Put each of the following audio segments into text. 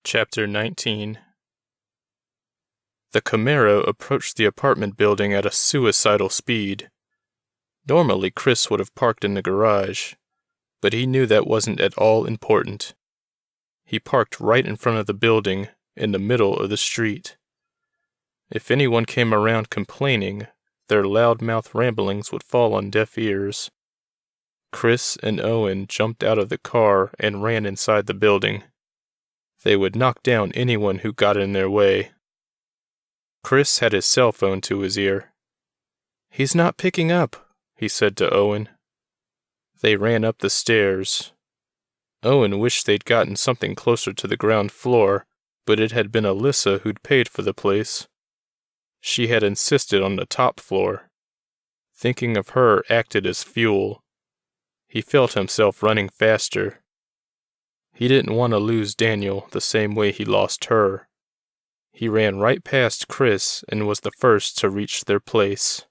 Chapter 19. The Camaro approached the apartment building at a suicidal speed. Normally, Chris would have parked in the garage, but he knew that wasn't at all important. He parked right in front of the building, in the middle of the street. If anyone came around complaining, their loudmouth ramblings would fall on deaf ears. Chris and Owen jumped out of the car and ran inside the building. They would knock down anyone who got in their way. Chris had his cell phone to his ear. "He's not picking up," he said to Owen. They ran up the stairs. Owen wished they'd gotten something closer to the ground floor, but it had been Alyssa who'd paid for the place. She had insisted on the top floor. Thinking of her acted as fuel. He felt himself running faster. He didn't want to lose Daniel the same way he lost her. He ran right past Chris and was the first to reach their place.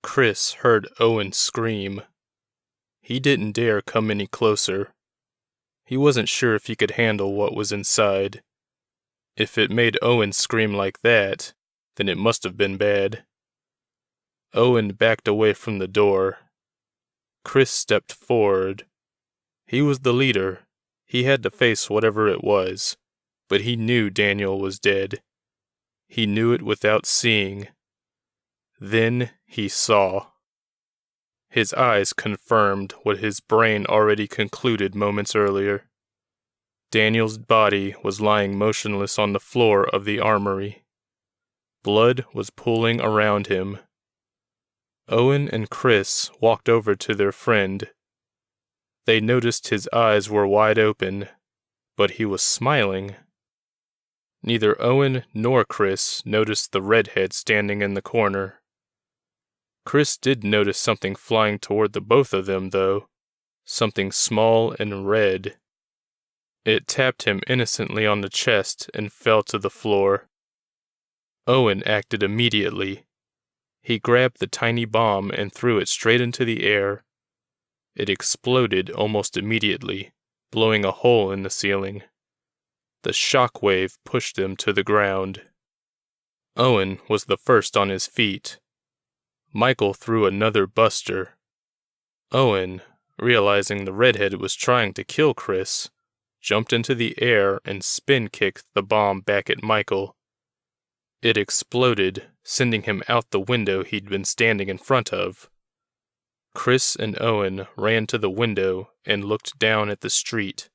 Chris heard Owen scream. He didn't dare come any closer. He wasn't sure if he could handle what was inside. If it made Owen scream like that, then it must have been bad. Owen backed away from the door. Chris stepped forward. He was the leader. He had to face whatever it was, but he knew Daniel was dead. He knew it without seeing. Then he saw. His eyes confirmed what his brain already concluded moments earlier. Daniel's body was lying motionless on the floor of the armory. Blood was pooling around him. Owen and Chris walked over to their friend. They noticed his eyes were wide open, but he was smiling. Neither Owen nor Chris noticed the redhead standing in the corner. Chris did notice something flying toward the both of them, though. Something small and red. It tapped him innocently on the chest and fell to the floor. Owen acted immediately. He grabbed the tiny bomb and threw it straight into the air. It exploded almost immediately, blowing a hole in the ceiling. The shock wave pushed them to the ground. Owen was the first on his feet. Michael threw another buster. Owen, realizing the redhead was trying to kill Chris, jumped into the air and spin-kicked the bomb back at Michael. It exploded, sending him out the window he'd been standing in front of. Chris and Owen ran to the window and looked down at the street.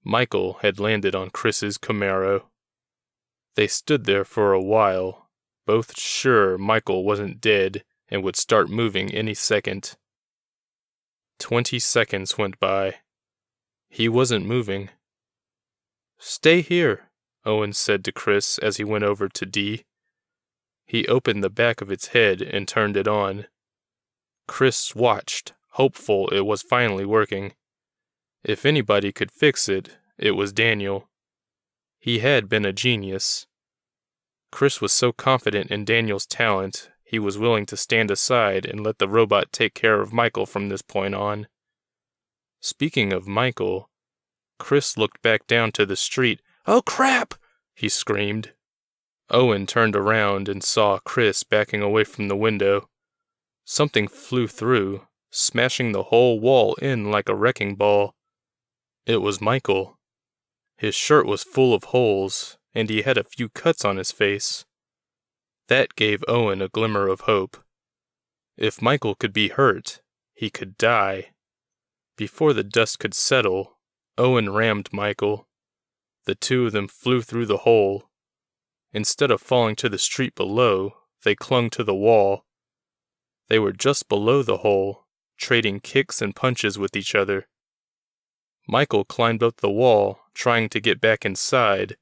Michael had landed on Chris's Camaro. They stood there for a while, both sure Michael wasn't dead and would start moving any second. 20 seconds went by. He wasn't moving. "Stay here," Owen said to Chris as he went over to Dee. He opened the back of its head and turned it on. Chris watched, hopeful it was finally working. If anybody could fix it, it was Daniel. He had been a genius. Chris was so confident in Daniel's talent, he was willing to stand aside and let the robot take care of Michael from this point on. Speaking of Michael, Chris looked back down to the street. "Oh crap!" he screamed. Owen turned around and saw Chris backing away from the window. Something flew through, smashing the whole wall in like a wrecking ball. It was Michael. His shirt was full of holes, and he had a few cuts on his face. That gave Owen a glimmer of hope. If Michael could be hurt, he could die. Before the dust could settle, Owen rammed Michael. The two of them flew through the hole. Instead of falling to the street below, they clung to the wall. They were just below the hole, trading kicks and punches with each other. Michael climbed up the wall, trying to get back inside,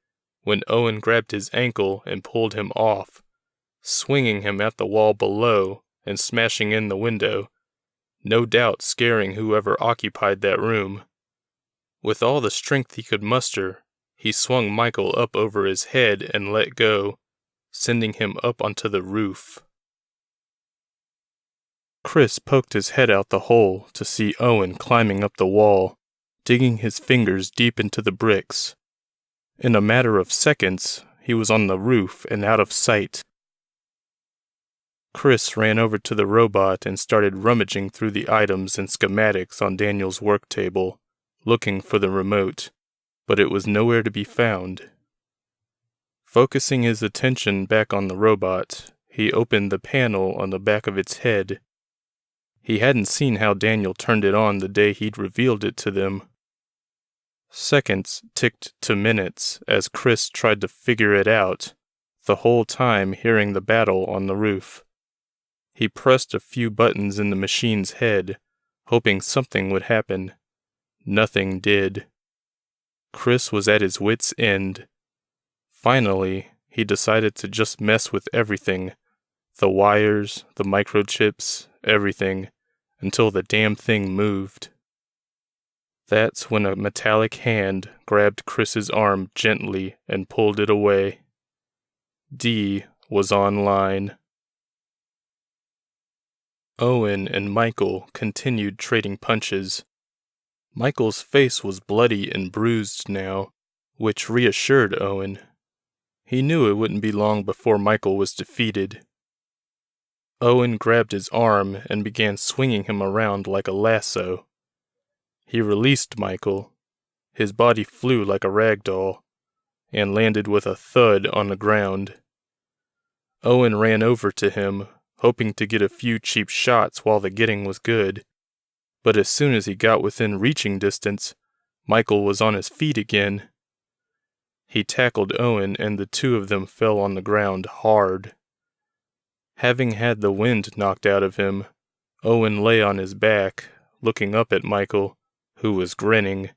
when Owen grabbed his ankle and pulled him off, swinging him at the wall below and smashing in the window, no doubt scaring whoever occupied that room. With all the strength he could muster, he swung Michael up over his head and let go, sending him up onto the roof. Chris poked his head out the hole to see Owen climbing up the wall, digging his fingers deep into the bricks. In a matter of seconds, he was on the roof and out of sight. Chris ran over to the robot and started rummaging through the items and schematics on Daniel's work table, looking for the remote, but it was nowhere to be found. Focusing his attention back on the robot, he opened the panel on the back of its head. He hadn't seen how Daniel turned it on the day he'd revealed it to them. Seconds ticked to minutes as Chris tried to figure it out, the whole time hearing the battle on the roof. He pressed a few buttons in the machine's head, hoping something would happen. Nothing did. Chris was at his wits' end. Finally, he decided to just mess with everything. The wires, the microchips, everything, until the damn thing moved. That's when a metallic hand grabbed Chris's arm gently and pulled it away. Dee was online. Owen and Michael continued trading punches. Michael's face was bloody and bruised now, which reassured Owen. He knew it wouldn't be long before Michael was defeated. Owen grabbed his arm and began swinging him around like a lasso. He released Michael. His body flew like a rag doll, and landed with a thud on the ground. Owen ran over to him, hoping to get a few cheap shots while the getting was good. But as soon as he got within reaching distance, Michael was on his feet again. He tackled Owen and the two of them fell on the ground hard. Having had the wind knocked out of him, Owen lay on his back, looking up at Michael, who was grinning.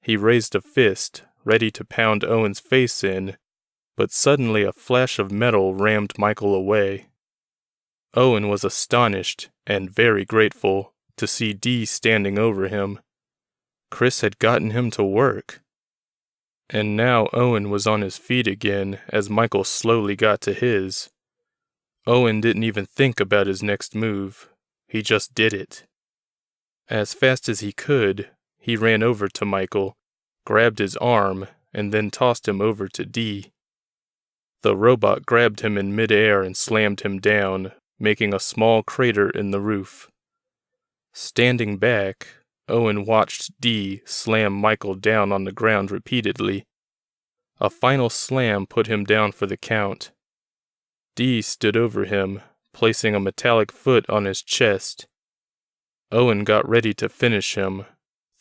He raised a fist, ready to pound Owen's face in, but suddenly a flash of metal rammed Michael away. Owen was astonished and very grateful to see Dee standing over him. Chris had gotten him to work. And now Owen was on his feet again as Michael slowly got to his. Owen didn't even think about his next move. He just did it. As fast as he could, he ran over to Michael, grabbed his arm, and then tossed him over to Dee. The robot grabbed him in midair and slammed him down, making a small crater in the roof. Standing back, Owen watched Dee slam Michael down on the ground repeatedly. A final slam put him down for the count. Dee stood over him, placing a metallic foot on his chest. Owen got ready to finish him,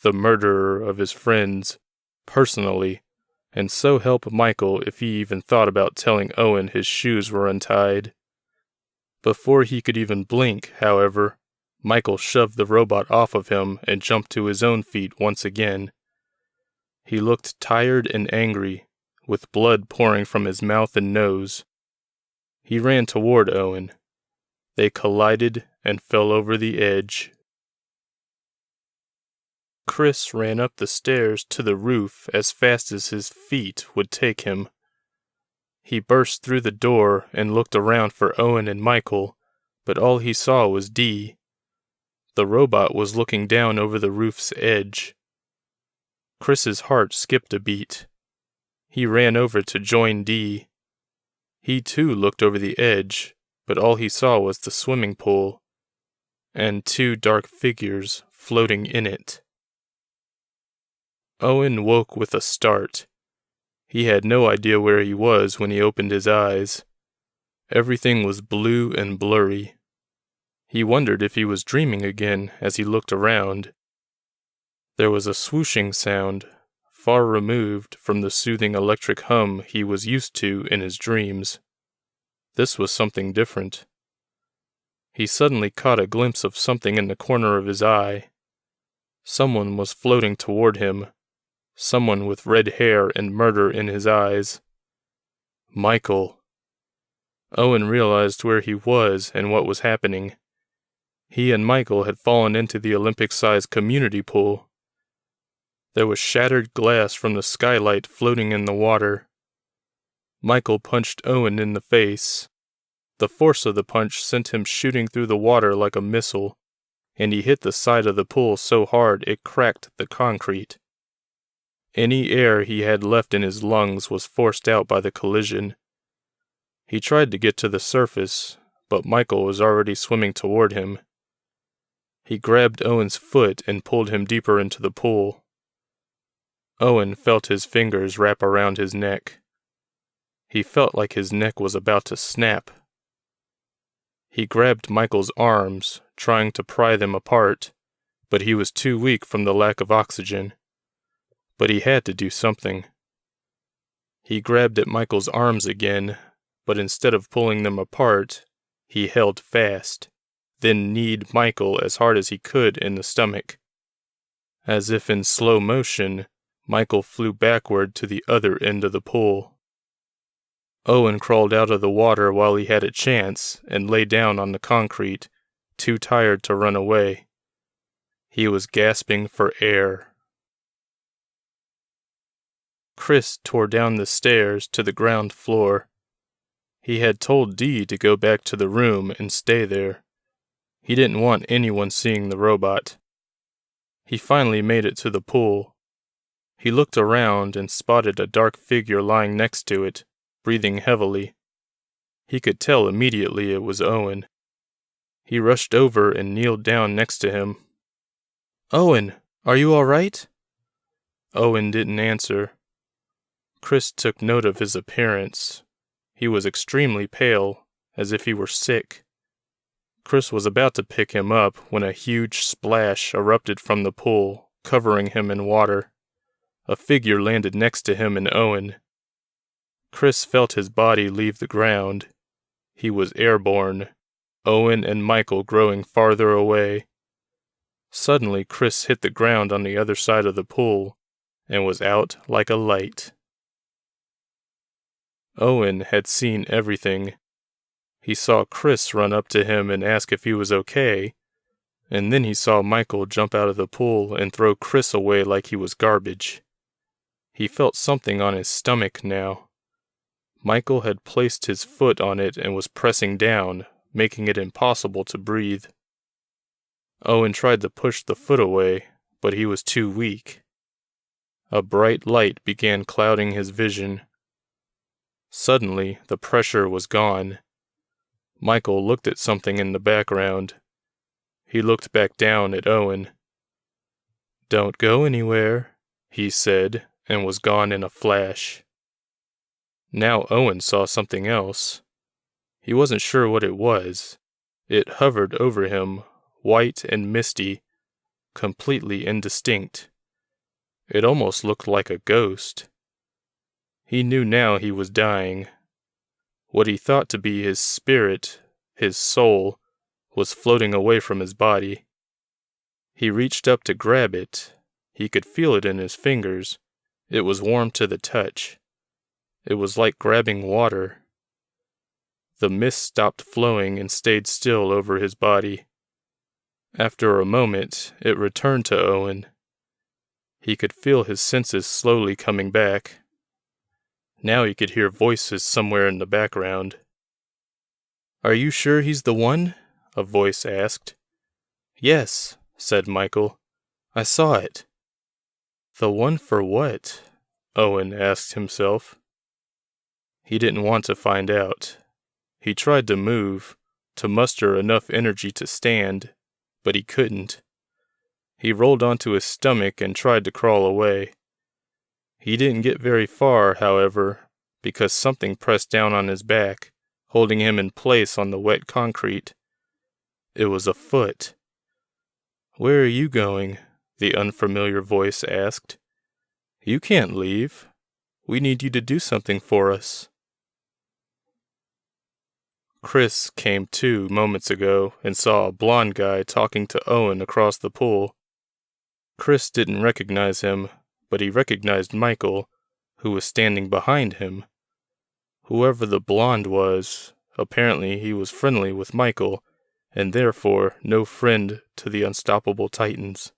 the murderer of his friends, personally, and so help Michael if he even thought about telling Owen his shoes were untied. Before he could even blink, however, Michael shoved the robot off of him and jumped to his own feet once again. He looked tired and angry, with blood pouring from his mouth and nose. He ran toward Owen. They collided and fell over the edge. Chris ran up the stairs to the roof as fast as his feet would take him. He burst through the door and looked around for Owen and Michael, but all he saw was Dee. The robot was looking down over the roof's edge. Chris's heart skipped a beat. He ran over to join Dee. He too looked over the edge, but all he saw was the swimming pool, and two dark figures floating in it. Owen woke with a start. He had no idea where he was when he opened his eyes. Everything was blue and blurry. He wondered if he was dreaming again as he looked around. There was a swooshing sound, far removed from the soothing electric hum he was used to in his dreams. This was something different. He suddenly caught a glimpse of something in the corner of his eye. Someone was floating toward him. Someone with red hair and murder in his eyes. Michael. Owen realized where he was and what was happening. He and Michael had fallen into the Olympic-sized community pool. There was shattered glass from the skylight floating in the water. Michael punched Owen in the face. The force of the punch sent him shooting through the water like a missile. and he hit the side of the pool so hard it cracked the concrete. Any air he had left in his lungs was forced out by the collision. He tried to get to the surface, but Michael was already swimming toward him. He grabbed Owen's foot and pulled him deeper into the pool. Owen felt his fingers wrap around his neck. He felt like his neck was about to snap. He grabbed Michael's arms, trying to pry them apart, but he was too weak from the lack of oxygen. But he had to do something. He grabbed at Michael's arms again, but instead of pulling them apart, he held fast, then kneed Michael as hard as he could in the stomach. As if in slow motion, Michael flew backward to the other end of the pool. Owen crawled out of the water while he had a chance and lay down on the concrete, too tired to run away. He was gasping for air. Chris tore down the stairs to the ground floor. He had told Dee to go back to the room and stay there. He didn't want anyone seeing the robot. He finally made it to the pool. He looked around and spotted a dark figure lying next to it, breathing heavily. He could tell immediately it was Owen. He rushed over and kneeled down next to him. "Owen, are you all right?" Owen didn't answer. Chris took note of his appearance. He was extremely pale, as if he were sick. Chris was about to pick him up when a huge splash erupted from the pool, covering him in water. A figure landed next to him and Owen. Chris felt his body leave the ground. He was airborne, Owen and Michael growing farther away. Suddenly, Chris hit the ground on the other side of the pool and was out like a light. Owen had seen everything. He saw Chris run up to him and ask if he was okay, and then he saw Michael jump out of the pool and throw Chris away like he was garbage. He felt something on his stomach now. Michael had placed his foot on it and was pressing down, making it impossible to breathe. Owen tried to push the foot away, but he was too weak. A bright light began clouding his vision. Suddenly, the pressure was gone. Michael looked at something in the background. He looked back down at Owen. "Don't go anywhere," he said, and was gone in a flash. Now Owen saw something else. He wasn't sure what it was. It hovered over him, white and misty, completely indistinct. It almost looked like a ghost. He knew now he was dying. What he thought to be his spirit, his soul, was floating away from his body. He reached up to grab it. He could feel it in his fingers. It was warm to the touch. It was like grabbing water. The mist stopped flowing and stayed still over his body. After a moment, it returned to Owen. He could feel his senses slowly coming back. Now he could hear voices somewhere in the background. "Are you sure he's the one?" a voice asked. "Yes," said Michael. "I saw it." "The one for what?" Owen asked himself. He didn't want to find out. He tried to move, to muster enough energy to stand, but he couldn't. He rolled onto his stomach and tried to crawl away. He didn't get very far, however, because something pressed down on his back, holding him in place on the wet concrete. It was a foot. "Where are you going?" the unfamiliar voice asked. "You can't leave. We need you to do something for us." Chris came to moments ago and saw a blonde guy talking to Owen across the pool. Chris didn't recognize him, but he recognized Michael, who was standing behind him. Whoever the blonde was, apparently he was friendly with Michael, and therefore no friend to the unstoppable Titans.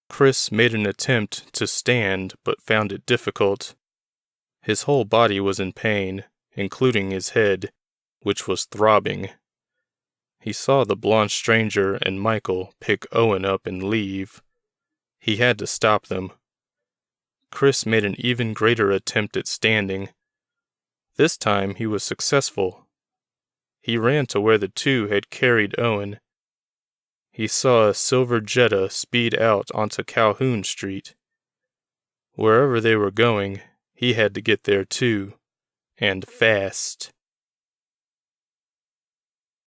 Chris made an attempt to stand, but found it difficult. His whole body was in pain, including his head, which was throbbing. He saw the blonde stranger and Michael pick Owen up and leave. He had to stop them. Chris made an even greater attempt at standing. This time he was successful. He ran to where the two had carried Owen. He saw a silver Jetta speed out onto Calhoun Street. Wherever they were going, he had to get there too, and fast.